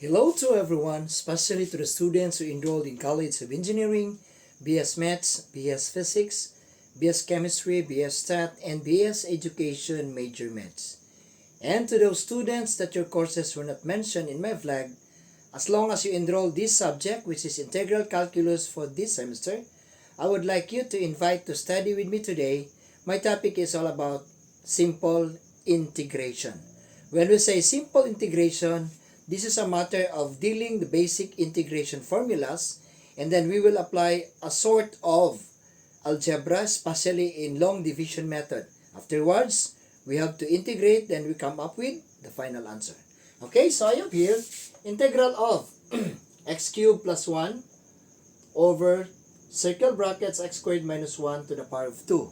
Hello to everyone, especially to the students who enrolled in College of Engineering, BS Maths, BS Physics, BS Chemistry, BS Stat, and BS Education Major Maths. And to those students that your courses were not mentioned in my vlog, as long as you enroll this subject, which is Integral Calculus for this semester, I would like you to invite to study with me today. My topic is all about simple integration. When we say simple integration, this is a matter of dealing the basic integration formulas, and then we will apply a sort of algebra, especially in long division method. Afterwards, we have to integrate, then we come up with the final answer. Okay, so I have here integral of x cubed plus 1 over circle brackets x squared minus 1 to the power of 2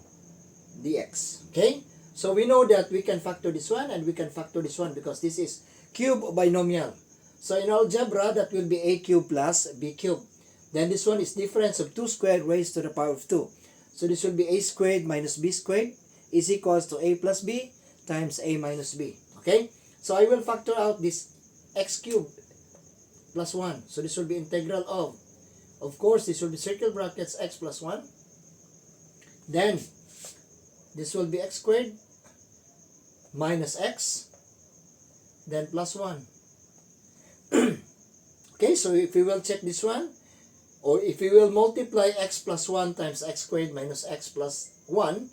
dx. Okay, so we know that we can factor this one and we can factor this one because this is cube binomial. So in algebra, that will be a cubed plus b cubed. Then this one is difference of 2 squared raised to the power of 2. So this will be a squared minus b squared is equals to a plus b times a minus b. Okay, so I will factor out this x cubed plus 1. So this will be integral of course, this will be circle brackets x plus 1. Then this will be x squared minus x, then plus 1. Okay, so if we will check this one, or if we will multiply x plus 1 times x squared minus x plus 1,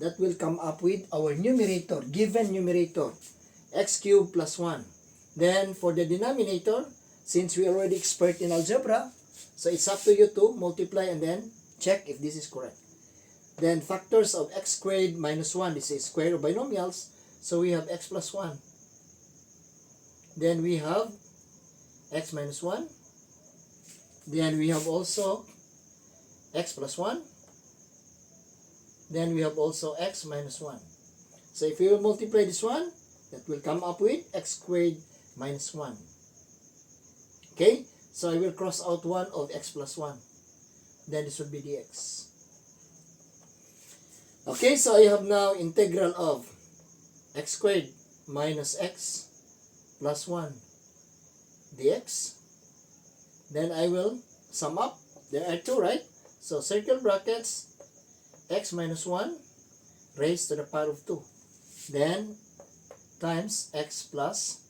that will come up with our numerator, given numerator, x cubed plus 1. Then for the denominator, since we are already expert in algebra, so it's up to you to multiply and then check if this is correct. Then factors of x squared minus 1, this is square of binomials, so we have x plus 1. Then we have x minus 1. Then we have also x plus 1. Then we have also x minus 1. So if we will multiply this one, that will come up with x squared minus 1. Okay, so I will cross out 1 of x plus 1. Then this will be dx. Okay, so I have now integral of x squared minus x plus 1 dx. Then I will sum up. There are 2, right? So circle brackets x minus 1 raised to the power of 2. Then times x plus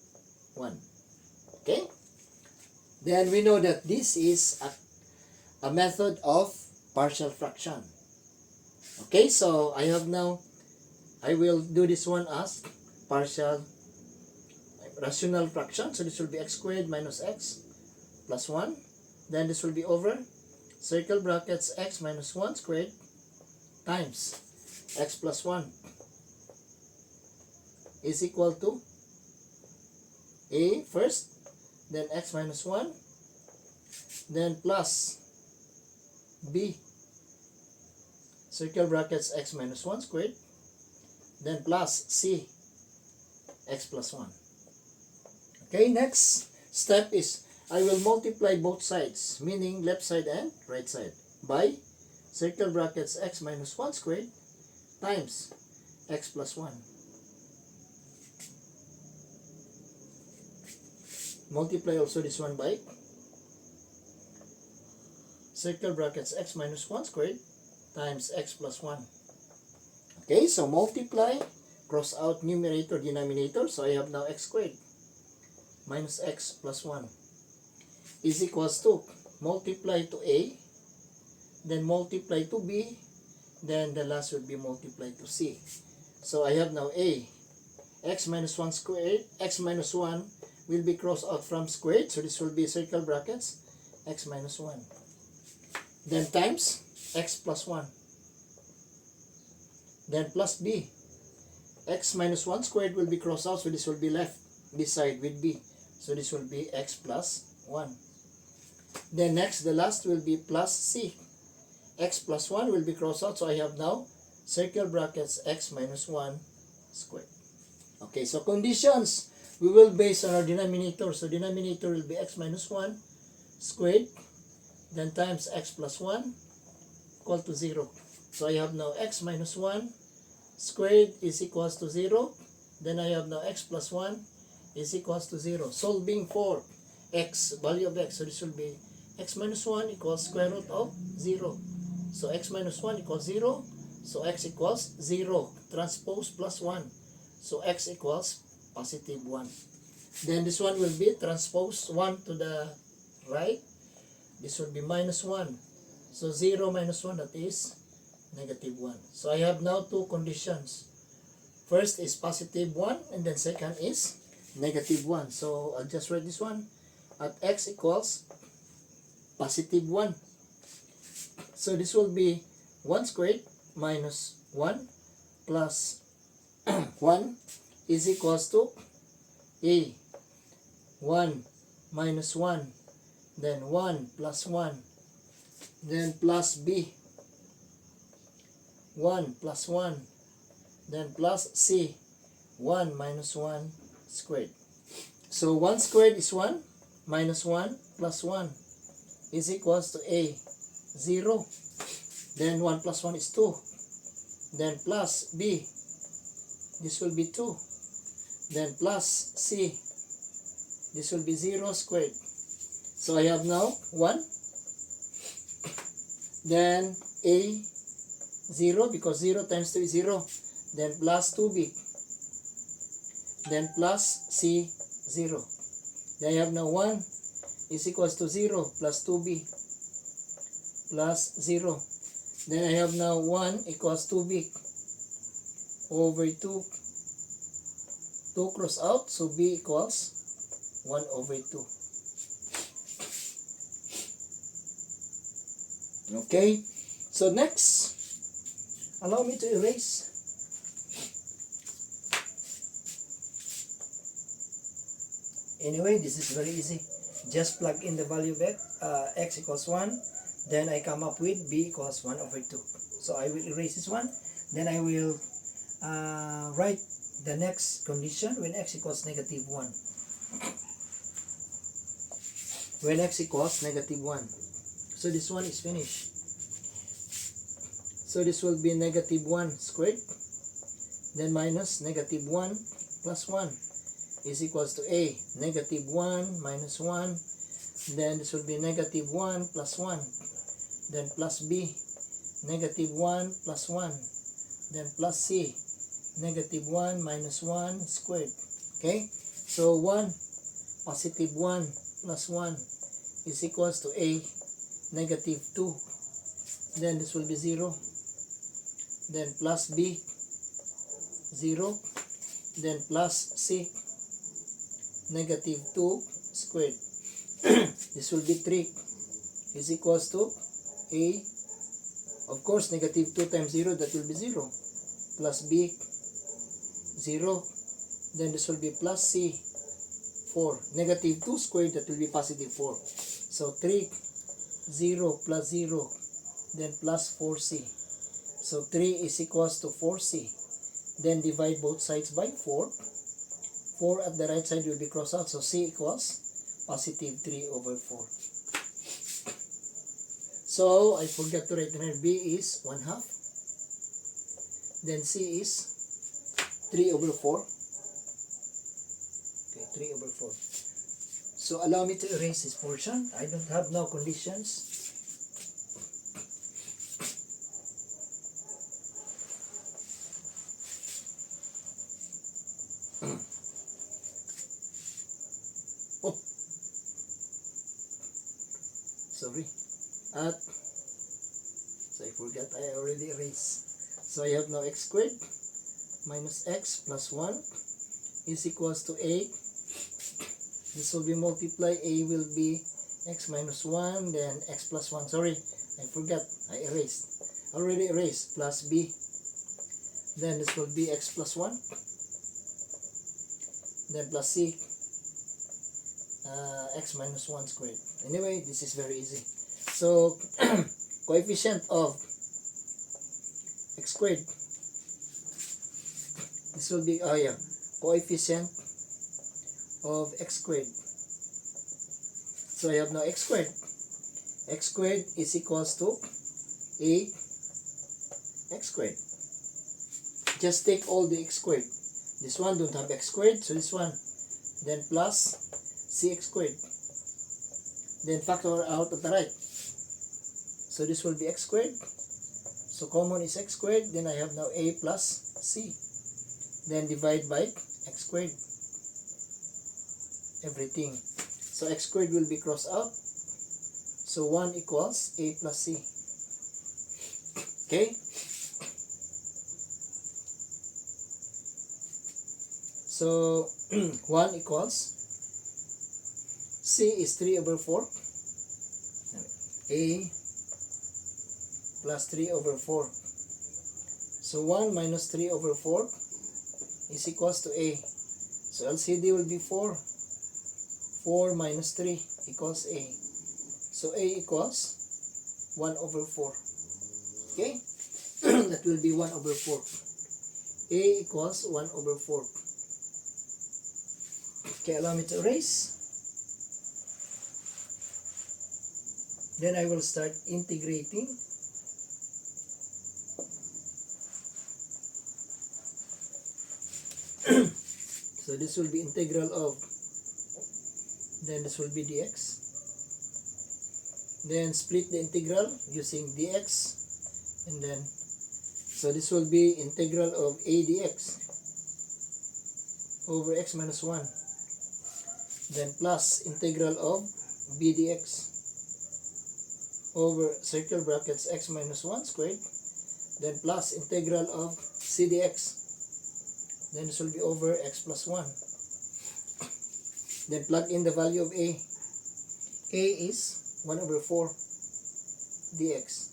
1. Okay? Then we know that this is a method of partial fraction. Okay, so I have now, I will do this one as partial rational fraction. So this will be x squared minus x plus 1. Then this will be over circle brackets x minus 1 squared times x plus 1 is equal to a first, then x minus 1, then plus b circle brackets x minus 1 squared, then plus c x plus 1. Okay, next step is I will multiply both sides, meaning left side and right side, by circle brackets x minus 1 squared times x plus 1. Multiply also this one by circle brackets x minus 1 squared times x plus 1. Okay, so multiply, cross out numerator, denominator. So I have now x squared minus x plus 1 is equals to multiply to a, then multiply to b, then the last will be multiply to c. So I have now a x minus 1 squared, x minus 1 will be crossed out from squared, so this will be circle brackets x minus 1. Then times x plus 1. Then plus b. X minus 1 squared will be crossed out, so this will be left this side with b. So this will be x plus 1. Then next, the last will be plus c. X plus 1 will be crossed out, so I have now circle brackets x minus 1 squared. Okay, so conditions we will base on our denominator. So denominator will be x minus 1 squared, then times x plus 1 equal to 0. So I have now x minus 1 squared is equals to 0. Then I have now x plus 1 is equals to 0. Solving for x, value of x. So this will be x minus 1 equals square root of 0. So x minus 1 equals 0. So x equals 0. Transpose plus 1. So x equals positive 1. Then this one will be transpose 1 to the right. This will be minus 1. So 0 minus 1, that is negative 1. So I have now two conditions. First is positive 1, and then second is negative 1. So I'll just write this one. At x equals positive 1. So this will be 1 squared minus 1 plus 1 is equals to a 1 minus 1, then 1 plus 1, then plus b 1 plus 1, then plus c 1 minus 1 squared. So 1 squared is 1 minus 1 plus 1 is equals to a 0. Then 1 plus 1 is 2. Then plus b, this will be 2. Then plus c, this will be 0 squared. So I have now 1. Then a 0, because 0 times 2 is 0. Then plus 2b. Then plus c 0. Then I have now 1 is equals to 0 plus 2b plus 0. Then I have now 1 equals 2b over 2. 2 cross out, so b equals 1 over 2. Okay, so next, allow me to erase. Anyway, this is very easy. Just plug in the value of x equals 1. Then I come up with b equals 1 over 2. So I will erase this one. Then I will write the next condition when x equals negative 1. When x equals negative 1. So this one is finished. So this will be negative 1 squared. Then minus negative 1 plus 1 is equals to a negative 1 minus 1. Then this will be negative 1 plus 1. Then plus b negative 1 plus 1. Then plus c negative 1 minus 1 squared. Okay, so 1 positive 1 plus 1 is equals to a negative 2. Then this will be 0. Then plus b 0. Then plus c negative 2 squared. This will be 3 is equals to a, of course, negative 2 times 0, that will be 0, plus b 0. Then this will be plus c 4. Negative 2 squared, that will be positive 4. So 3, 0 plus 0, then plus 4c. So 3 is equals to 4c. Then divide both sides by 4. 4 at the right side will be crossed out. So c equals positive 3 over 4. So I forgot to write here. B is 1/2. Then c is 3 over 4. Okay, 3 over 4. So allow me to erase this portion. I don't have now conditions. Oh, sorry. So I forgot, I already erased. So I have now x squared minus x plus 1 is equals to a. This will be multiply. A will be x minus 1, then x plus 1. Sorry, I forgot. I erased. Already erased. Plus b. Then this will be x plus 1. Then plus c. X minus 1 squared. Anyway, this is very easy. So, coefficient of x squared. This will be, coefficient of x squared. So I have now x squared. X squared is equals to a x squared. Just take all the x squared. This one don't have x squared, so this one then plus cx squared. Then factor out at the right. So this will be x squared. So common is x squared. Then I have now a plus c. Then divide by x squared. Everything. So x squared will be crossed out. So 1 equals a plus c. Okay? So 1 equals c is 3 over 4. A plus 3 over 4. So 1 minus 3 over 4 is equals to a. So LCD will be 4. 4 minus 3 equals a. So a equals 1 over 4. Okay? That will be 1 over 4. A equals 1 over 4. Okay, allow me to erase. Then I will start integrating. So this will be integral of, then this will be dx. Then split the integral using dx, and then so this will be integral of a dx over x minus 1, then plus integral of b dx over circle brackets x minus 1 squared, then plus integral of c dx, then this will be over x plus 1. Then plug in the value of a. A is 1 over 4 dx.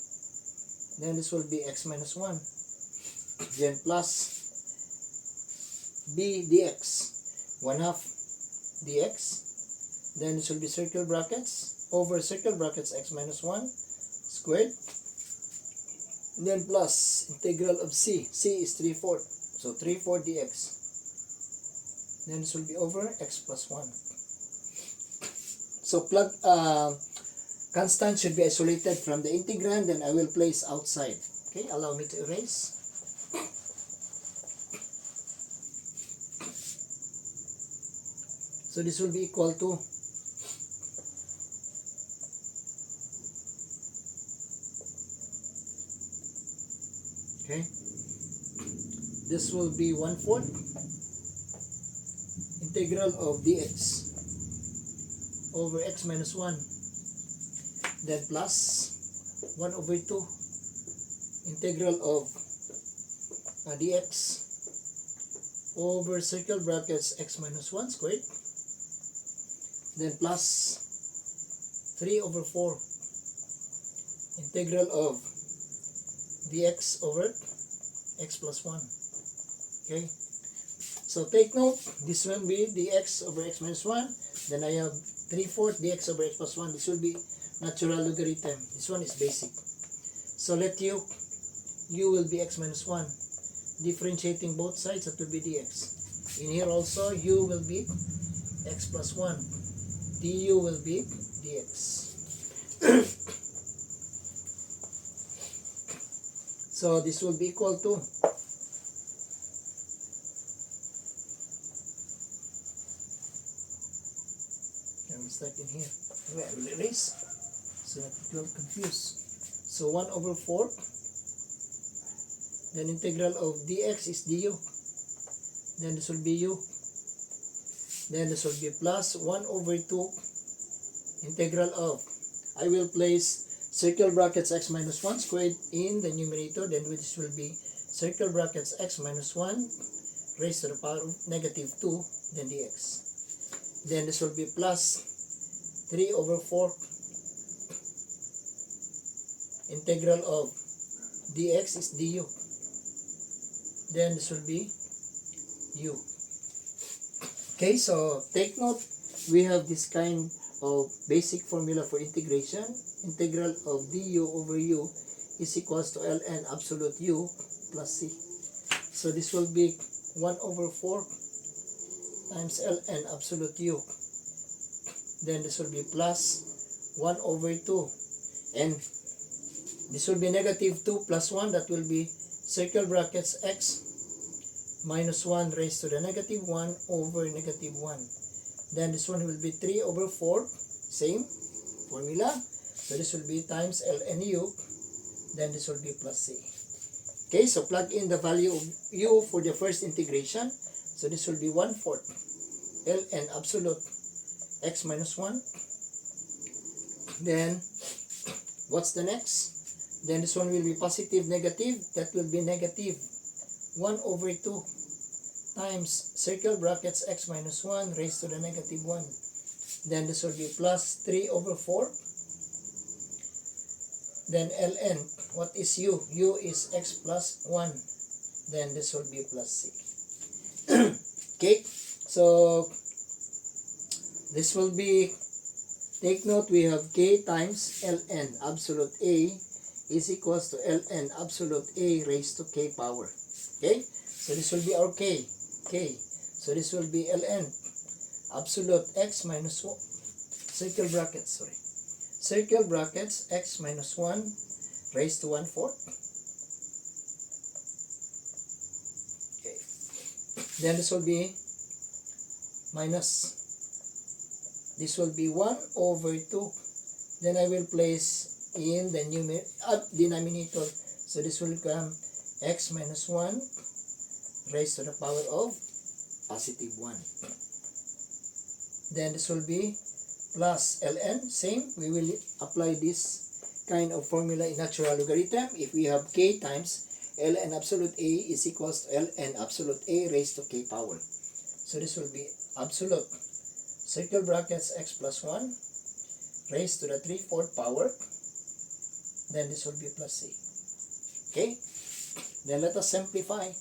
Then this will be x minus 1. Then plus b dx, 1 half dx. Then this will be circle brackets over circle brackets x minus 1 squared. Then plus integral of c. C is 3/4. So 3/4 dx. Then this will be over x plus 1. So plug constant should be isolated from the integrand, then I will place outside. Okay, allow me to erase. So this will be equal to okay. This will be 1/4 integral of dx over x minus 1, then plus 1 over 2 integral of dx over circle brackets x minus 1 squared, then plus 3 over 4 integral of dx over x plus 1. Okay, so take note, this will be dx over x minus 1, then I have 3/4 dx over x plus 1. This will be natural logarithm. This one is basic. So let u will be x minus 1. Differentiating both sides, that will be dx. In here also, u will be x plus 1. Du will be dx. So this will be equal to I will start in here. I will erase so that it will confuse. So 1 over 4, then integral of dx is du, then this will be u, then this will be plus 1 over 2 integral of, I will place circle brackets x minus 1 squared in the numerator, then this will be circle brackets x minus 1 raised to the power of negative 2, then dx. Then this will be plus 3 over 4 integral of dx is du. Then this will be u. Okay, so take note, we have this kind of basic formula for integration. Integral of du over u is equals to ln absolute u plus c. So this will be 1 over 4 times ln absolute u. Then this will be plus 1 over 2. And this will be negative 2 plus 1. That will be circle brackets x minus 1 raised to the negative 1 over negative 1. Then this one will be 3 over 4, same formula. So this will be times ln u, then this will be plus c. Okay, so plug in the value of u for the first integration. So this will be 1/4 ln absolute x minus 1. Then what's the next? Then this one will be positive, negative. That will be negative 1 over 2 times circle brackets x minus 1 raised to the negative 1. Then this will be plus 3 over 4. Then ln, what is u? U is x plus 1. Then this will be plus c. Okay, so this will be, take note, we have k times ln absolute a is equals to ln absolute a raised to k power. Okay, so this will be our k. So this will be ln absolute x minus 1, circle brackets, circle brackets x minus 1 raised to 1/4. Okay, then this will be minus, this will be 1 over 2. Then I will place in the denominator. So this will become x minus 1 raised to the power of positive 1. Then this will be plus ln, same. We will apply this kind of formula in natural logarithm. If we have k times ln absolute a is equals to ln absolute a raised to k power. So this will be absolute circle brackets x plus 1 raised to the 3/4 power. Then this will be plus c. Okay, then let us simplify.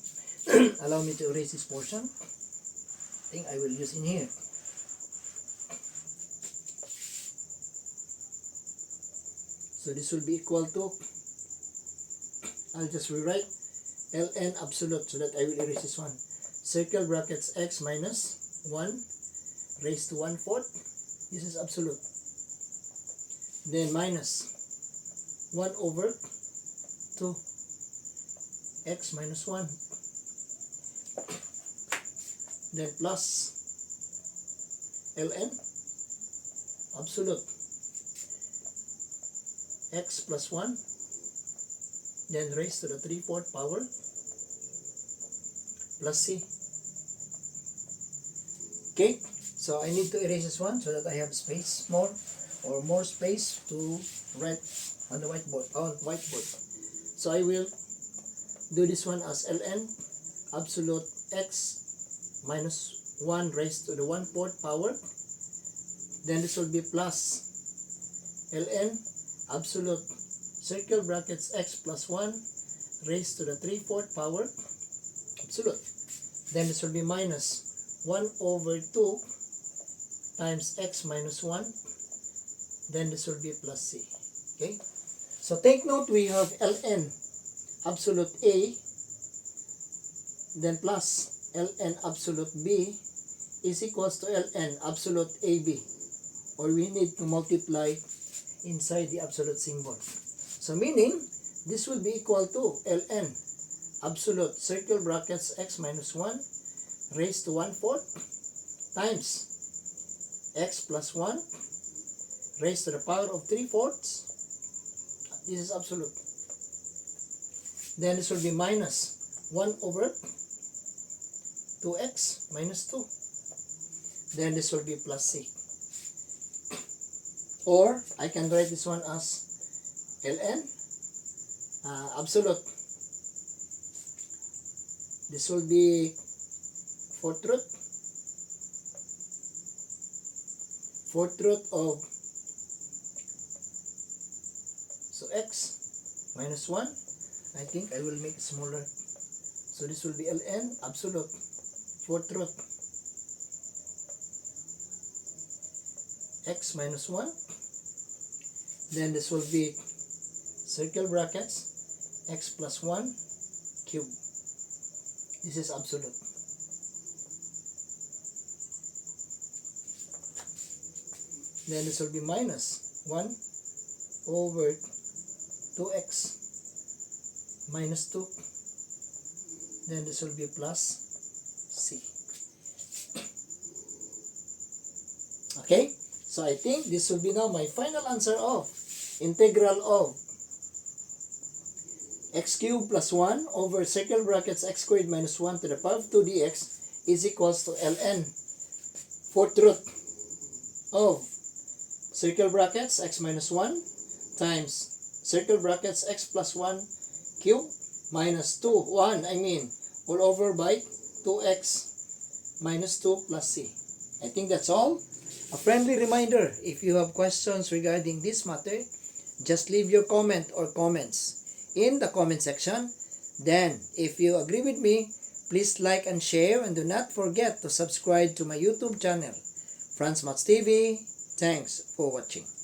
Allow me to erase this portion. I think I will use in here. So this will be equal to, I'll just rewrite ln absolute so that I will erase this one. Circle brackets x minus 1 raised to 1/4. This is absolute. Then minus 1 over 2 x minus 1. Then plus ln absolute x plus 1, then raised to the 3/4 power plus c. Okay, so I need to erase this one so that I have space, more space to write on the whiteboard. So I will do this one as ln absolute x minus 1 raised to the 1/4 power. Then this will be plus ln absolute circle brackets x plus 1 raised to the 3/4 power absolute. Then this will be minus 1 over 2 times x minus 1. Then this will be plus c. Okay, so take note, we have ln absolute a, then plus ln absolute b is equals to ln absolute ab, or we need to multiply inside the absolute symbol. So meaning this will be equal to ln absolute circle brackets x minus 1 raised to 1/4 times x plus 1 raised to the power of 3/4. This is absolute. Then this will be minus 1 over 2x minus 2. Then this will be plus c. Or I can write this one as ln absolute. This will be 4th root of, so x minus 1. I think I will make it smaller. So this will be ln absolute 4th root x minus 1. Then this will be circle brackets x plus 1 cube. This is absolute. Then this will be minus 1 over 2x minus 2. Then this will be plus c. Okay? So I think this will be now my final answer of integral of x cubed plus 1 over circle brackets x squared minus 1 to the power of 2 dx is equals to ln. Fourth root of circle brackets x minus 1 times circle brackets x plus 1 cube minus 2, 1, all over by 2x minus 2 plus c. I think that's all. A friendly reminder, if you have questions regarding this matter, just leave your comment or comments in the comment section. Then, if you agree with me, please like and share, and do not forget to subscribe to my YouTube channel, Franz Maths TV. Thanks for watching.